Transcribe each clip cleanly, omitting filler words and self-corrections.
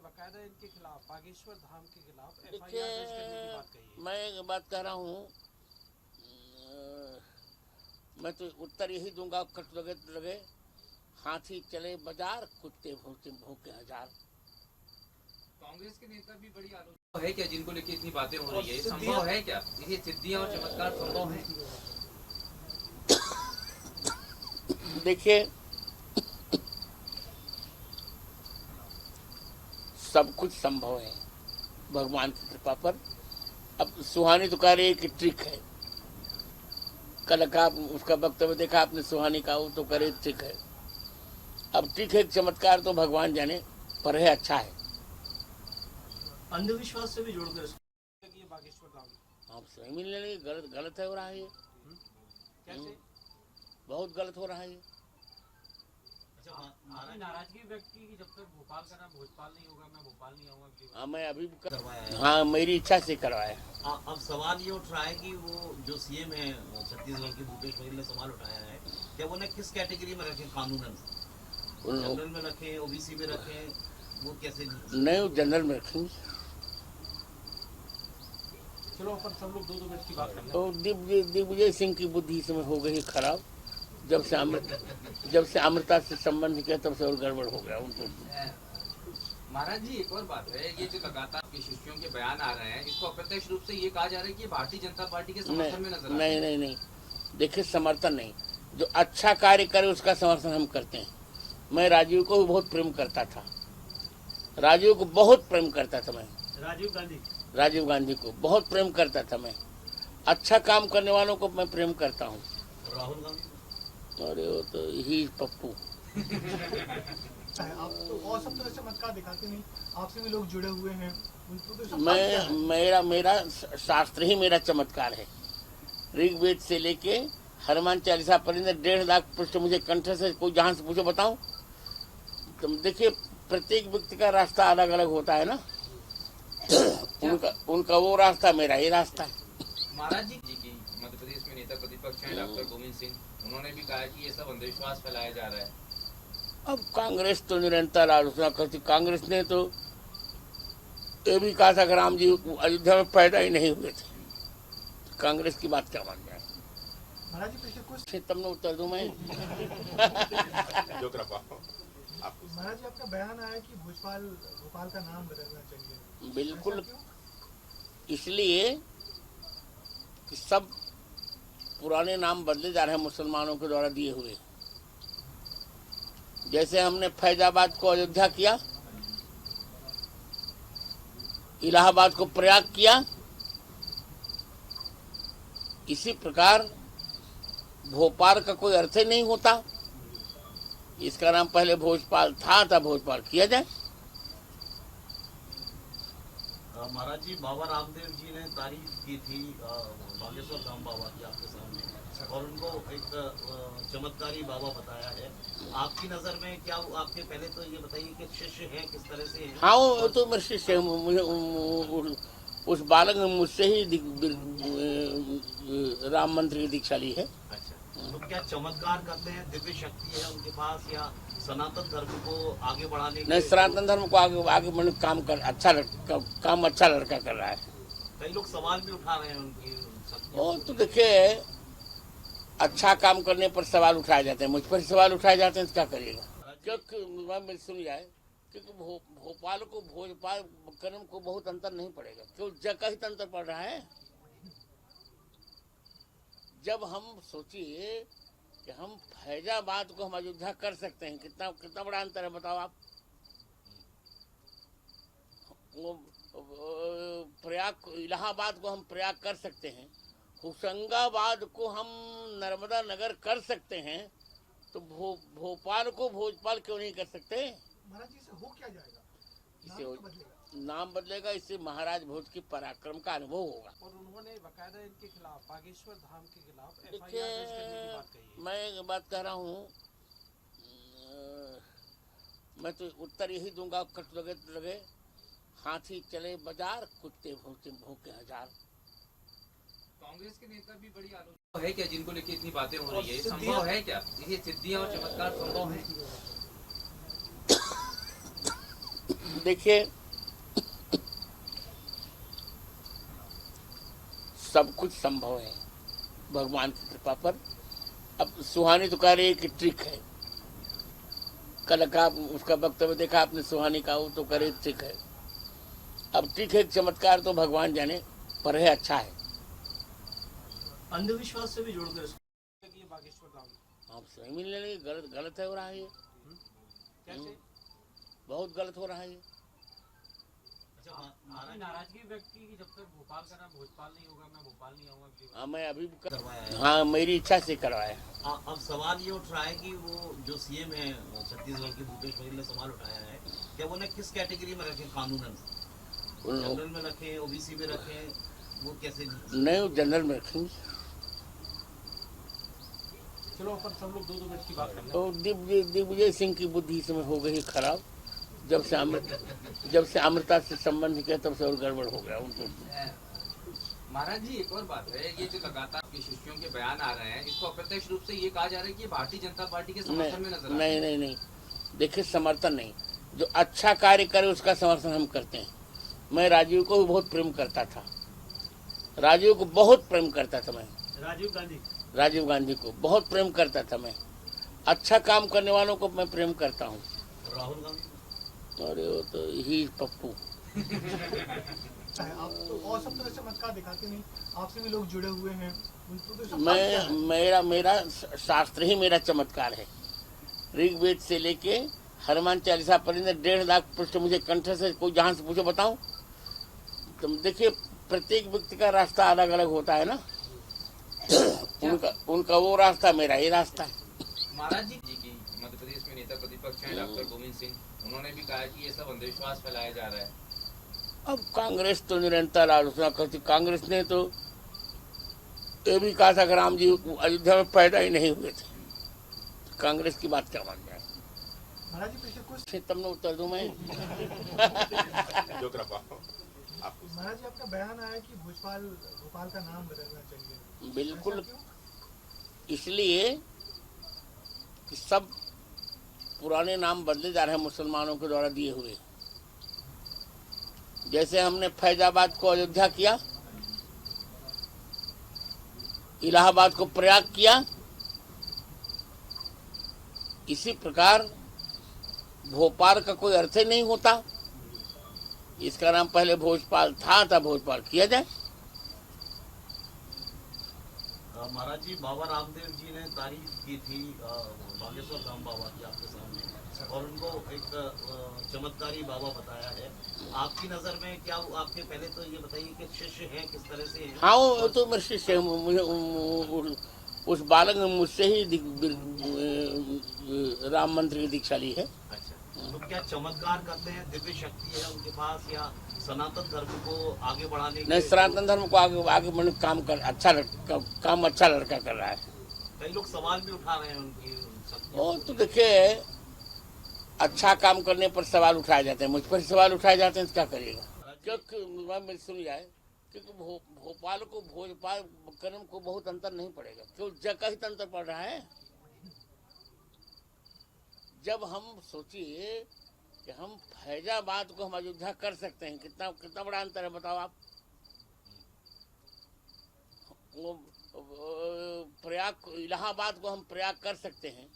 बकायदा इनके खिलाफ बागेश्वर धाम के खिलाफ देखिए, एफआईआर दर्ज करने की बात कही है। मैं एक बात कह रहा हूँ, मैं तो उत्तर यही दूंगा, कट लगे तो लगे, हाथी चले बाजार, कुत्ते भौंके भौंके हजार। कांग्रेस के नेता भी बड़ी आलोचना है क्या, जिनको लेके इतनी बातें हो रही है, ये संभव है क्या? ये सिद्धियां और चमत्कार संभव है? देखिए, सब कुछ संभव है भगवान की कृपा पर। अब सुहानी तो कह रही है कि ट्रिक है। कल का उसका वक्तव्य देखा आपने, सुहानी का, वो तो करे ट्रिक है। अब ट्रिक है, चमत्कार तो भगवान जाने, पर है अच्छा है। अंधविश्वास से भी जोड़ कर ये बागेश्वर धाम आप सही मिलने लगे, गलत गलत है हो रहा है ये। कैसे? बहुत गलत हो रहा है ये। आपने नाराजगी व्यक्त की कि जब तक भोपाल का नाम भोजपाल नहीं होगा मैं भोपाल नहीं आऊंगा। हाँ, मैं अभी करवाया है। हाँ, मेरी इच्छा से करवाया। अब सवाल ये उठ रहा है कि वो जो सीएम है छत्तीसगढ़ के भूपेश बघेल ने सवाल उठाया है कि वो किस कैटेगरी में रखें, कानूनन जनरल में रखें, ओबीसी में रखें, वो कैसे? नहीं, वो जनरल में रखेंगे। चलो अपन सब लोग 2-2 मिनट की बात करते हैं। तो दिग्विजय सिंह की बुद्धि इसमें हो गई खराब। जब से अमृता से संबंध किया तब से और गड़बड़ हो गया उनको। महाराज जी, एक और बात है, ये जो लगातार आपके शिष्यों के बयान आ रहे हैं, इसको अप्रत्यक्ष रूप से ये कहा जा रहा है कि भारतीय जनता पार्टी के समर्थन में नजर नहीं नहीं नहीं, देखिए, समर्थन नहीं, जो अच्छा कार्य करे उसका समर्थन हम करते हैं। मैं राजीव को भी बहुत प्रेम करता था, राजीव को बहुत प्रेम करता था मैं। राजीव गांधी को बहुत प्रेम करता था मैं। अच्छा काम करने वालों को मैं प्रेम करता हूँ। राहुल गांधी? अरे वो तो ही पप्पू। आप तो और सब तो चमत्कार दिखाते नहीं, आपसे भी लोग जुड़े हुए हैं, उनको तो मेरा शास्त्र ही मेरा चमत्कार है। ऋग्वेद से लेके हनुमान चालीसा पर्यंत 1.5 लाख पृष्ठ मुझे कंठ से, कोई जहाँ से पूछो बताऊं। तो देखिए, प्रत्येक व्यक्ति का रास्ता अलग अलग होता है ना। उनका वो रास्ता, मेरा ये रास्ता है। महाराज जी की मध्य प्रदेश में नेता प्रतिपक्ष हैं डॉक्टर गोविंद सिंह, उन्होंने भी कहा कि ये सब अंधविश्वास फैलाया जा रहा है। अब कांग्रेस तो निरंतर आलोचना करती। कांग्रेस ने तो ये भी कहा था कि राम जी अयोध्या में पैदा ही नहीं हुए थे। कांग्रेस की बात क्या मान जाए? महाराज जी पिछले कुछ तब न उत्तर दूं मैं। महाराज जी आपका बयान आया कि भोपाल का नाम बदलना चाहिए। बिल्कुल, इसलिए कि सब पुराने नाम बदले जा रहे हैं मुसलमानों के द्वारा दिए हुए। जैसे हमने फैजाबाद को अयोध्या किया, इलाहाबाद को प्रयाग किया, इसी प्रकार भोपाल का कोई अर्थ ही नहीं होता। इसका नाम पहले भोजपाल था, तब भोजपाल किया जाए। महाराज जी, बाबा रामदेव जी ने तारीफ की थी बागेश्वर धाम बाबा की आपके सामने, और उनको एक चमत्कारी बाबा बताया है। आपकी नजर में क्या आपके, पहले तो ये बताइए कि शिष्य है, किस तरह से है? हाँ, वो तो मेरे शिष्य है। मुझे उस बालक ने मुझसे ही राम मंत्र की दीक्षा ली है। अच्छा, तो क्या चमत्कार करते हैं, दिव्य शक्ति है उनके पास, या सनातन धर्म को आगे बढ़ाने? नहीं, सनातन धर्म को आगे बढ़ने काम कर अच्छा लड़का कर रहा है। कई लोग सवाल भी उठा रहे हैं उनकी। वो तो देखिए, अच्छा काम करने पर सवाल उठाए जाते हैं, मुझ पर सवाल उठाए जाते हैं तो क्या करिएगा? क्योंकि सुन जाए, क्योंकि भोपाल को भोजपाल करने को बहुत अंतर नहीं पड़ेगा, क्यों जगह ही अंतर पड़ रहा है। जब हम सोचिए कि हम फैजाबाद को हम अयोध्या कर सकते हैं, कितना बड़ा अंतर है बताओ आप। वो प्रयाग, इलाहाबाद को हम प्रयाग कर सकते हैं, होशंगाबाद को हम नर्मदा नगर कर सकते हैं, तो भोपाल को भोजपाल क्यों नहीं कर सकते? महाराज जी से हो क्या जाएगा? नाम बदलेगा, इससे महाराज भोज की पराक्रम का अनुभव होगा। और उन्होंने बकायदा इनके खिलाफ बागेश्वर धाम के खिलाफ एफआईआर दर्ज करने की बात कही है। मैं एक बात कह रहा हूँ, मैं तो उत्तर यही दूंगा, कट लगे तो लगे, हाथी चले बाजार, कुत्ते भौंके भौंके हजार। कांग्रेस के नेता भी बड़ी आलोचना है क्या, जिनको लेके इतनी बातें हो रही है, ये संभव है क्या? ये सिद्धियां और चमत्कार संभव है? देखिए, सब कुछ संभव है भगवान की कृपा पर। अब सुहानी तो कह रही है कि ट्रिक है। कल का उसका वक्तव्य देखा आपने, सुहानी का, वो तो करे ट्रिक है। अब ट्रिक है, चमत्कार तो भगवान जाने, पर है अच्छा है। अंधविश्वास से भी जोड़कर ये बागेश्वर धाम आप सही मिलने लगे, गलत गलत है हो रहा है ये, कैसे? बहुत गलत हो रहा है ये। आपकी नाराजगी व्यक्त की कि जब तक भोपाल का नाम भोजपाल नहीं होगा मैं भोपाल नहीं आऊंगा अगली बार। हाँ, मैं अभी करवाया है। हाँ, मेरी इच्छा से करवाया। अब सवाल ये उठ रहा है कि वो जो सीएम है छत्तीसगढ़ के भूपेश बघेल ने सवाल उठाया है कि वो किस कैटेगरी में रखें, कानूनन जनरल में रखें, ओबीसी में रखें, वो कैसे? नहीं, वो जनरल में रखेंगे। चलो अपन सब लोग 2-2 मिनट की बात कर लें। तो दिग्विजय सिंह की बुद्धि इस समय हो गई खराब। जब से अमृता से संबंध किया तब से और गड़बड़ हो गया उनको। महाराज जी एक और बात है, ये जो लगातार आपके शिष्यों के बयान आ रहे हैं, इसको अप्रत्यक्ष रूप से ये कहा जा रहा है कि भारतीय जनता पार्टी के समर्थन में नजर आ रहा है। नहीं, देखिए, समर्थन नहीं, जो अच्छा कार्य करे उसका समर्थन हम करते हैं। मैं राजीव को भी बहुत प्रेम करता था, राजीव को बहुत प्रेम करता था मैं। राजीव गांधी को बहुत प्रेम करता था मैं। अच्छा काम करने वालों को मैं प्रेम करता हूँ। राहुल गांधी? अरे वो तो ही पप्पू। आप तो और सब तरह चमत्कार दिखाते नहीं, आपसे भी लोग जुड़े हुए हैं, उनको तो चमत्कार क्या है? मेरा शास्त्र ही मेरा चमत्कार है। ऋग्वेद से लेके हनुमान चालीसा पर्यंत 1.5 लाख पृष्ठ मुझे कंठ से कोई जहाँ से पूछो बताऊं। तो देखिए, प्रत्येक व्यक्ति का रास्ता अलग अलग होता है ना। उनका वो रास्ता, मेरा ये रास्ता है। महाराज जी की मध्य प्रदेश में नेता प्रतिपक्ष हैं डॉक्टर गोविंद सिंह, उन्होंने भी कहा कि ये सब अंधविश्वास फैलाया जा रहा है। अब कांग्रेस तो निरंतर आलोचना करती। कांग्रेस ने तो ये भी कहा था कि राम जी अयोध्या में पैदा ही नहीं हुए थे। कांग्रेस की बात क्या मान जाए? महाराज जी पिछले कुछ तब न उत्तर दूं मैं। महाराज जी आपका बयान आया कि भोपाल का नाम बदलना चाहिए, बिल्कुल, ऐसा क्यों? इसलिए कि सब पुराने नाम बदले जा रहे हैं मुसलमानों के द्वारा दिए हुए। जैसे हमने फैजाबाद को अयोध्या किया, इलाहाबाद को प्रयाग किया, इसी प्रकार भोपाल का कोई अर्थ ही नहीं होता। इसका नाम पहले भोजपाल था, तब भोजपाल किया जाए। महाराज जी, बाबा रामदेव जी ने तारीफ की थी बागेश्वर धाम बाबा की आपके सामने, और उनको एक चमत्कारी बाबा बताया है। आपकी नजर में क्या वो आपके, पहले तो ये बताइए कि शिष्य हैं, किस तरह से हैं? हाँ, वो तो मेरे शिष्य है। उस बालक ने मुझसे ही राम मंत्र की दीक्षा ली है। अच्छा, तो क्या चमत्कार करते हैं, दिव्य शक्ति है उनके पास, या सनातन धर्म को आगे बढ़ाने के? नहीं, सनातन धर्म को आगे बढ़ने काम अच्छा लड़का कर रहा है। कई लोग सवाल भी उठा रहे हैं उनकी शक्तियों वो तो देखिए, अच्छा काम करने पर सवाल उठाए जाते हैं। मुझ पर सवाल उठाए जाते हैं तो क्या करिएगा? क्योंकि मेरी सुन जाए, क्योंकि भोपाल को भोजपाल कर्म को बहुत अंतर नहीं पड़ेगा। क्यों जगह ही अंतर पड़ रहा है। जब हम सोचिए कि हम फैजाबाद को हम अयोध्या कर सकते हैं, कितना बड़ा अंतर है बताओ आप। वो प्रयाग, इलाहाबाद को हम प्रयाग कर सकते हैं,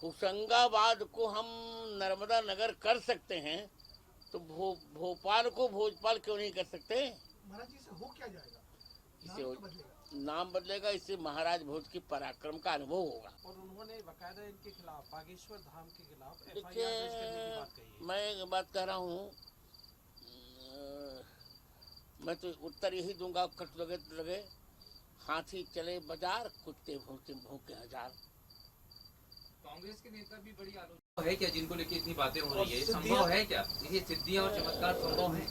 होशंगाबाद को हम नर्मदा नगर कर सकते हैं, तो भोपाल को भोजपाल क्यों नहीं कर सकते? महाराज जी से हो क्या जाएगा? इससे नाम तो बदलेगा। नाम बदलेगा, इससे महाराज भोज की पराक्रम का अनुभव होगा। और उन्होंने बकायदा इनके खिलाफ, बागेश्वर धाम के खिलाफ FIR देखिए, दर्ज करने की बात कही है। मैं एक बात कह रहा हूँ, मैं तो उत्तर यही दूंगा, कट लगे हाथी चले बाजार, कुत्ते भूखे हजार। कांग्रेस के नेता भी बड़ी आलोचना है क्या, जिनको लेके इतनी बातें हो रही है? संभव है क्या ये सिद्धियां और चमत्कार संभव है?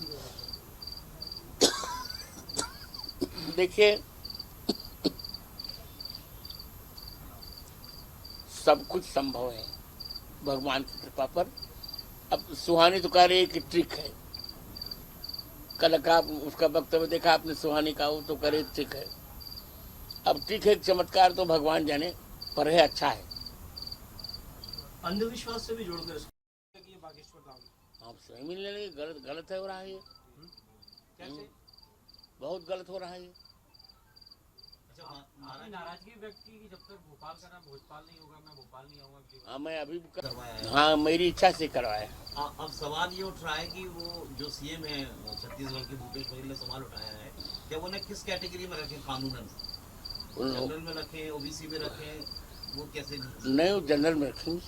देखिए, सब कुछ संभव है भगवान की कृपा पर। अब सुहानी तो कह रही है कि ट्रिक है। कल का उसका वक्तव्य देखा आपने, सुहानी का, वो तो कह रही ट्रिक है। अब ट्रिक है, चमत्कार तो भगवान जाने, पर है अच्छा है। अंधविश्वास से भी जोड़कर ये बागेश्वर धाम हाँ, आपसे नहीं मिलने लगे। गलत गलत है हो रहा है ये, कैसे बहुत गलत हो रहा है ये। अच्छा आपने नाराजगी व्यक्त की कि जब तक भोपाल का नाम भोजपाल नहीं होगा मैं भोपाल नहीं आऊंगा अगली बार। हाँ मैं अभी करवाया है। हाँ मेरी इच्छा से करवाया। अब सवाल ये उठ रहा है कि वो जो सीएम है छत्तीसगढ़ के भूपेश बघेल ने सवाल उठाया है कि वो उन्हें किस कैटेगरी में रखें, कानूनन जनरल में रखें, ओबीसी में रखें, वो कैसे नहीं, वो जनरल में रखेंगे।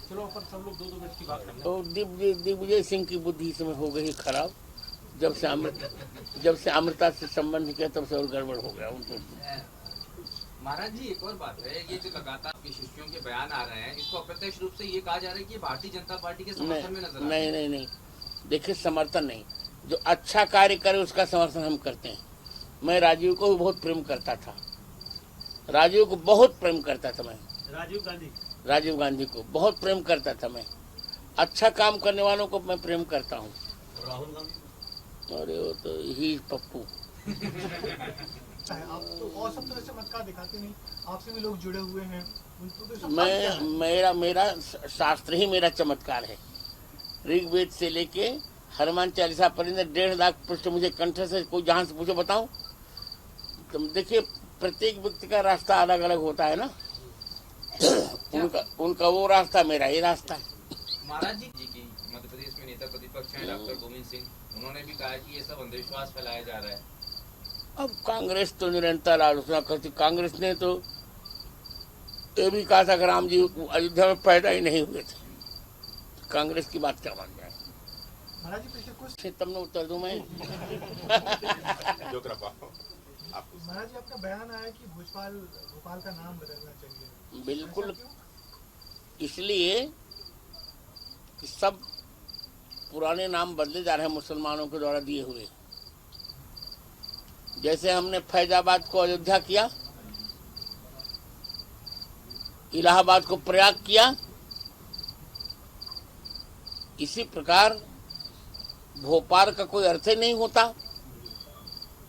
चलो अपन सब लोग 2-2 मिनट की बात करें। तो दिग्विजय सिंह की बुद्धि इस समय हो गई खराब। जब से अमृता से संबंध किया तब से और गड़बड़ हो गया उनको। महाराज जी एक और बात है, ये जो लगातार आपके शिष्यों के बयान आ रहे हैं, इसको अप्रत्यक्ष रूप से ये कहा जा रहा है कि ये भारतीय जनता पार्टी के समर्थन में नजर आ रहा है। नहीं, देखिए समर्थन नहीं, जो अच्छा कार्य करे उसका समर्थन हम करते हैं। मैं राजीव को भी बहुत प्रेम करता था, राजीव को बहुत प्रेम करता था मैं। राजीव गांधी को बहुत प्रेम करता था मैं। अच्छा काम करने वालों को मैं प्रेम करता हूँ। राहुल गांधी अरे वो तो ही पप्पू। आप तो और सब तरह से चमत्कार दिखाते नहीं, आपसे भी लोग जुड़े हुए हैं, उनको तो सब क्या है? मेरा शास्त्र ही मेरा चमत्कार है। ऋग्वेद से लेके हनुमान चालीसा पर्यंत 1.5 लाख पृष्ठ मुझे कंठ से कोई जहाँ से पूछो बताऊं। तो देखिए प्रत्येक व्यक्ति का रास्ता अलग अलग होता है ना। उनका वो रास्ता, मेरा ये रास्ता है। महाराज जी की मध्य प्रदेश में नेता प्रतिपक्ष हैं डॉक्टर गोविंद सिंह, उन्होंने भी कहा है कि ये सब अंधविश्वास फैलाया जा रहा है। अब कांग्रेस तो निरंतर आलोचना करती। कांग्रेस ने तो ये भी कहा था कि राम जी अयोध्या में पैदा ही नहीं हुए थे। कांग्रेस की बात क्या मान जाए। महाराज जी पिछले कुछ तब न उत्तर दूं मैं। महाराज जी आपका बयान आया कि भोपाल का नाम बदलना चाहिए। बिल्कुल, ऐसा क्यों? इसलिए कि सब पुराने नाम बदले जा रहे हैं मुसलमानों के द्वारा दिए हुए। जैसे हमने फैजाबाद को अयोध्या किया, इलाहाबाद को प्रयाग किया, इसी प्रकार भोपाल का कोई अर्थ ही नहीं होता।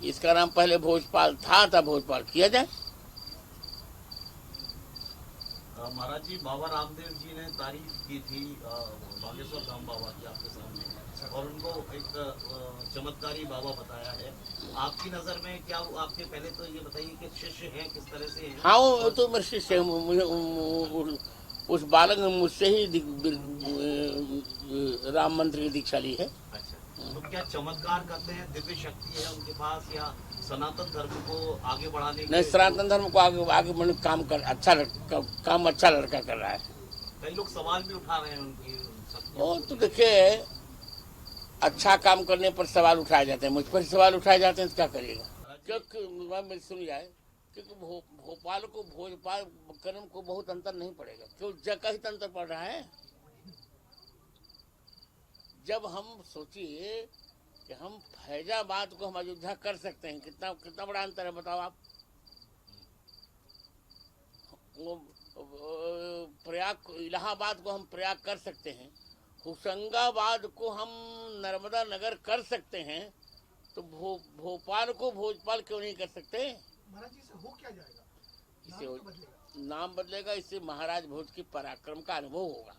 इसका नाम पहले भोजपाल था भोजपाल किया जाए। महाराज जी बाबा रामदेव जी ने तारीफ की थी बागेश्वर धाम बाबा की आपके सामने, और उनको एक चमत्कारी बाबा बताया है। आपकी नजर में क्या आपके, पहले तो ये बताइए कि शिष्य हैं किस तरह से हैं? हाँ वो तो मेरे शिष्य है। उस बालक ने मुझसे ही राम मंत्र की दीक्षा ली है। अच्छा, तो क्या चमत्कार करते हैं, दिव्य शक्ति है उनके पास, या सनातन धर्म को आगे बढ़ाने नहीं, सनातन धर्म को आगे बढ़ने काम अच्छा लड़का कर रहा है। कई लोग सवाल भी उठा रहे हैं उनकी शक्तियों वो तो देखिए अच्छा काम करने पर सवाल उठाए जाते हैं। मुझ पर सवाल उठाए जाते हैं तो क्या करिएगा। क्योंकि मेरी सुन जाए, क्योंकि भोपाल को भोजपाल करने को बहुत अंतर नहीं पड़ेगा। क्यों जगह ही तो अंतर पड़ रहा है। जब हम सोचिए कि हम फैजाबाद को हम अयोध्या कर सकते हैं, कितना बड़ा अंतर है बताओ आप। वो प्रयाग इलाहाबाद को हम प्रयाग कर सकते हैं, होशंगाबाद को हम नर्मदा नगर कर सकते हैं, तो भोपाल को भोजपाल क्यों नहीं कर सकते। महाराज जी से हो क्या जाएगा? इससे नाम तो बदलेगा। नाम बदलेगा, इससे महाराज भोज की पराक्रम का अनुभव होगा।